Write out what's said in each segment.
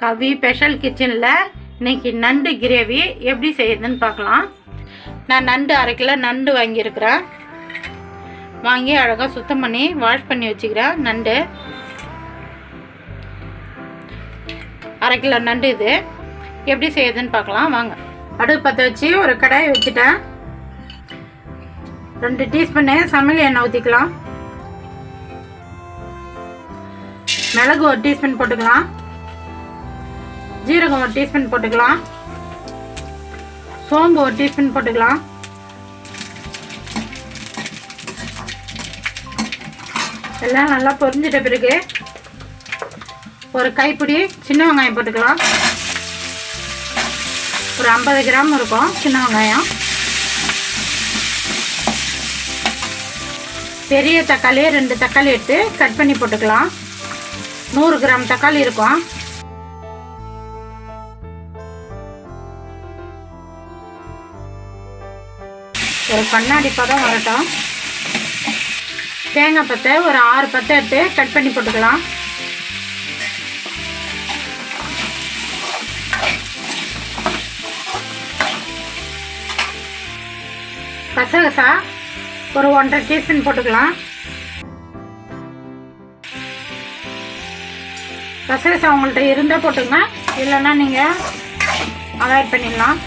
கவி special கிச்சனில் இன்றைக்கி நண்டு கிரேவி எப்படி செய்யுதுன்னு பார்க்கலாம். நான் நண்டு 1/2 கிலோ நண்டு வாங்கியிருக்கிறேன். வாங்கி அழகாக சுத்தம் பண்ணி வாஷ் பண்ணி வச்சுக்கிறேன். நண்டு 1/2 கிலோ நண்டு. இது எப்படி செய்யுதுன்னு பார்க்கலாம் வாங்க. அடுப்பு பற்ற வச்சு ஒரு கடாயை வச்சுட்டேன். 2 டீஸ்பூனு சமையல் எண்ணெய் ஊற்றிக்கலாம். மிளகு 1 டீஸ்பூன் போட்டுக்கலாம். ஜீரகம் 1 டீஸ்பூன் போட்டுக்கலாம். சோம்பு 1 டீஸ்பூன் போட்டுக்கலாம். எல்லாம் நல்லா பொரிஞ்சிட்ட பிறகு ஒரு கைப்பிடி சின்ன வெங்காயம் போட்டுக்கலாம். ஒரு 50 கிராம் இருக்கும் சின்ன வெங்காயம். பெரிய தக்காளி 2 தக்காளி எடுத்து கட் பண்ணி போட்டுக்கலாம். 100 கிராம் தக்காளி இருக்கும். ஒரு கண்ணாடி பதம் வரட்டும். தேங்காய் பத்தை ஒரு 6 பத்தை எடுத்து கட் பண்ணி போட்டுக்கலாம். கசகசா ஒரு 1.5 டீஸ்பூன் போட்டுக்கலாம். கசகசா உங்கள்கிட்ட இருந்தால் போட்டுங்க, இல்லைன்னா நீங்கள் அவாய்ட் பண்ணிடலாம்.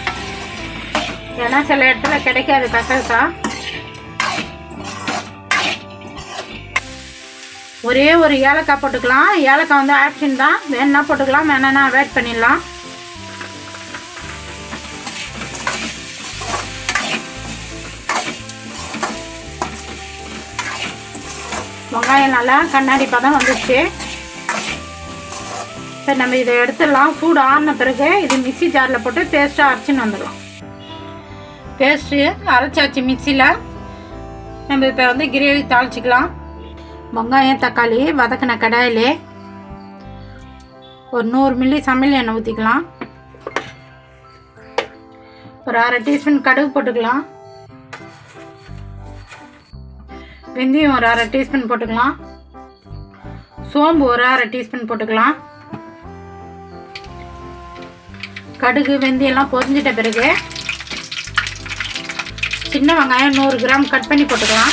ஏன்னா சில இடத்துல கிடைக்காது கசகசா. ஒரே ஒரு ஏலக்காய் போட்டுக்கலாம். ஏலக்காய் வந்து ஆப்ஷன் தான், வேணுன்னா போட்டுக்கலாம், வேணான்னா அவாய்ட் பண்ணிடலாம். வெங்காயம் நல்லா கண்ணாடி பதம் வந்துடுச்சு. சரி, நம்ம இதை எடுத்துடலாம். சூடு ஆறின பிறகு இது மிக்ஸி ஜாரில் போட்டு பேஸ்ட்டாக அரைச்சின்னு வந்துடலாம். பேஸ்ட்டு அரைச்சாச்சு மிக்ஸியில். நம்ம இப்போ வந்து கிரேவி தாளிச்சிக்கலாம். வெங்காயம் தக்காளி வதக்கின கடாயிலே ஒரு 100 மில்லி சமையல் எண்ணெய் ஊற்றிக்கலாம். ஒரு 1/2 டீஸ்பூன் கடுகு போட்டுக்கலாம். வெந்தயம் ஒரு 1/2 டீஸ்பூன் போட்டுக்கலாம். சோம்பு ஒரு 1/2 டீஸ்பூன் போட்டுக்கலாம். கடுகு வெந்தயம்லாம் பொரிஞ்சிட்ட பிறகு சின்ன வெங்காயம் 100 கிராம் கட் பண்ணி போட்டுக்கலாம்.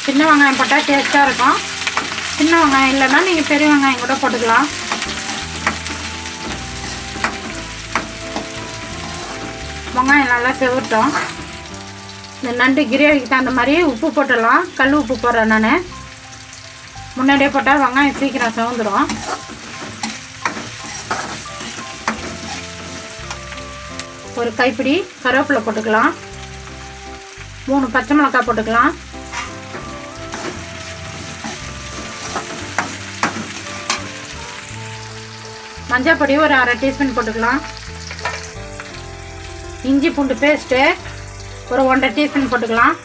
சின்ன வெங்காயம் போட்டால் டேஸ்ட்டாக இருக்கும். சின்ன வெங்காயம் இல்லைன்னா நீங்கள் பெரிய வெங்காயம் கூட போட்டுக்கலாம். வெங்காயம் நல்லா செவட்டும். இந்த நண்டு கிரேவிக்கு தகுந்த மாதிரி உப்பு போட்டுடலாம். கல் உப்பு போடுறேன் நான். முன்னாடியே போட்டால் வெங்காயம் சீக்கிரம் செவந்துடும். ஒரு கைப்பிடி கருவேப்பிலை போட்டுக்கலாம். 3 பச்சை மிளகாய் போட்டுக்கலாம். மஞ்சள் பொடி ஒரு 1/2 டீஸ்பூன் போட்டுக்கலாம். இஞ்சி பூண்டு பேஸ்ட்டு ஒரு 1.5 டீஸ்பூன் போட்டுக்கலாம்.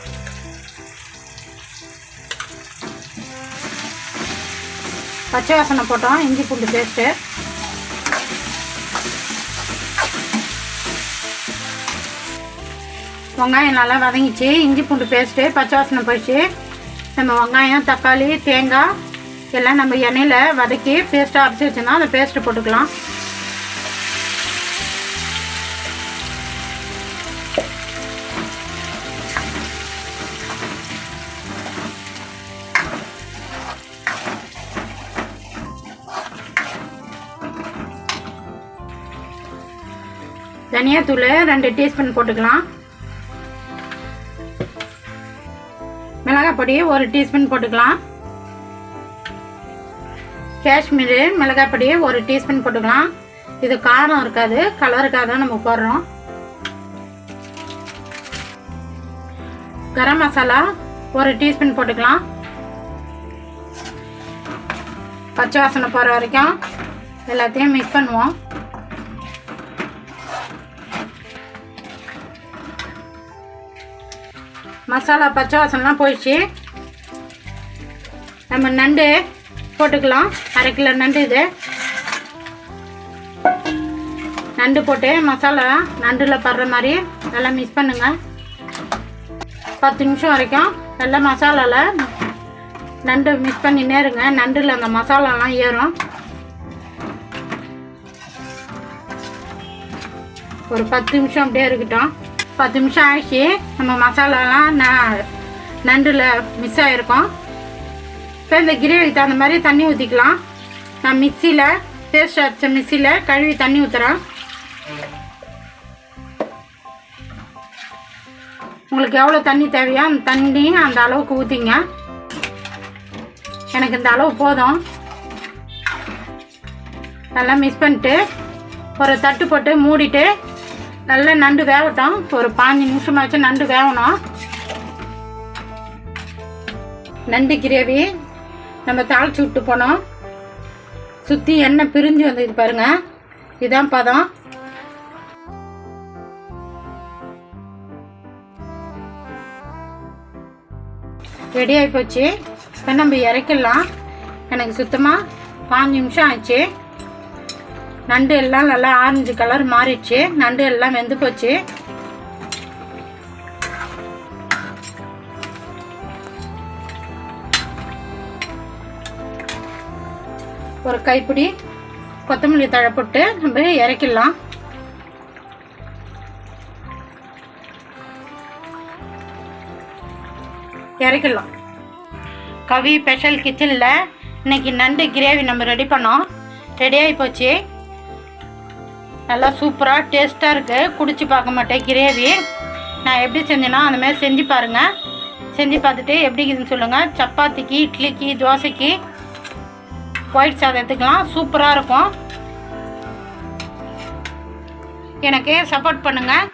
பச்சை வாசனை போட்டோம் இஞ்சி பூண்டு பேஸ்ட்டு. வெங்காயம் நல்லா வதங்கிச்சு. இஞ்சி பூண்டு பேஸ்ட்டு பச்சை வாசனை போயிடுச்சு. நம்ம வெங்காயம் தக்காளி தேங்காய் எல்லாம் நம்ம எண்ணெயில் வதக்கி பேஸ்ட்டாக அரைச்சி வச்சுருந்தோம். அந்த பேஸ்ட்டு போட்டுக்கலாம். தனியாத்தூள் 2 டீஸ்பூன் போட்டுக்கலாம். மிளகாய் பொடி 1 டீஸ்பூன் போட்டுக்கலாம். காஷ்மீரி மிளகாய் பொடி 1 டீஸ்பூன் போட்டுக்கலாம். இது காரம் இருக்காது, கலருக்காக தான் நம்ம போடுறோம். கரம் மசாலா 1 டீஸ்பூன் போட்டுக்கலாம். பச்சை வாசனை போகிற வரைக்கும் எல்லாத்தையும் மிக்ஸ் பண்ணுவோம். மசாலா பச்சை வாசனைலாம் போயிடுச்சு. நம்ம நண்டு போட்டுக்கலாம். 1/2 கிலோ நண்டு. இது நண்டு போட்டு மசாலா நண்டில் படுற மாதிரி நல்லா மிக்ஸ் பண்ணுங்கள். 10 நிமிஷம் வரைக்கும் நல்லா மசாலாவில் நண்டு மிக்ஸ் பண்ணினே இருங்க. நண்டில் அந்த மசாலாலாம் ஏறும். ஒரு 10 நிமிஷம் அப்படியே இருக்கட்டும். 10 நிமிஷம் ஆயிடுச்சு. நம்ம மசாலாலாம் நண்டில் மிக்ஸ் ஆகிருக்கோம். இப்போ இந்த கிரேவிக்கு தகுந்த மாதிரி தண்ணி ஊற்றிக்கலாம். நான் மிக்சியில் பேஸ்ட் அரைச்ச மிக்சியில் கழுவி தண்ணி ஊற்றுறேன். உங்களுக்கு எவ்வளோ தண்ணி தேவையோ அந்த தண்ணி அந்த அளவுக்கு ஊற்றிங்க. எனக்கு இந்த அளவு போதும். நல்லா மிக்ஸ் பண்ணிட்டு ஒரு தட்டு போட்டு மூடிட்டு நல்லா நண்டு வேகட்டும். ஒரு 15 நிமிஷமாச்சும் நண்டு வேகணும். நண்டு கிரேவி நம்ம தாளிச்சு விட்டு போனோம். சுற்றி எண்ணெய் பிரிஞ்சு வந்தது பாருங்கள். இதுதான் பதம். ரெடி ஆகி போச்சு. இப்போ நம்ம இறக்கிடலாம். எனக்கு சுத்தமாக 5 நிமிஷம் ஆச்சு. நண்டு எல்லாம் நல்லா ஆரஞ்சு கலர் மாறிடுச்சு. நண்டு எல்லாம் வெந்து போச்சு. ஒரு கைப்பிடி கொத்தமல்லி தழை போட்டு நம்ம இறக்கிடலாம். இறக்கிடலாம். கவி ஸ்பெஷல் கிச்சனில் இன்னைக்கு நண்டு கிரேவி நம்ம ரெடி பண்ணோம். ரெடி ஆகி போச்சு. நல்லா சூப்பராக டேஸ்ட்டாக இருக்குது. குடிச்சு பார்க்க மாட்டேன் கிரேவி. நான் எப்படி செஞ்சேன்னா அந்தமாதிரி செஞ்சு பாருங்கள். செஞ்சு பார்த்துட்டு எப்படி இருக்குதுன்னு சொல்லுங்கள். சப்பாத்திக்கு, இட்லிக்கு, தோசைக்கு, ஒயிட் சாதத்துக்கெலாம் சூப்பராக இருக்கும். எனக்கு சப்போர்ட் பண்ணுங்கள்.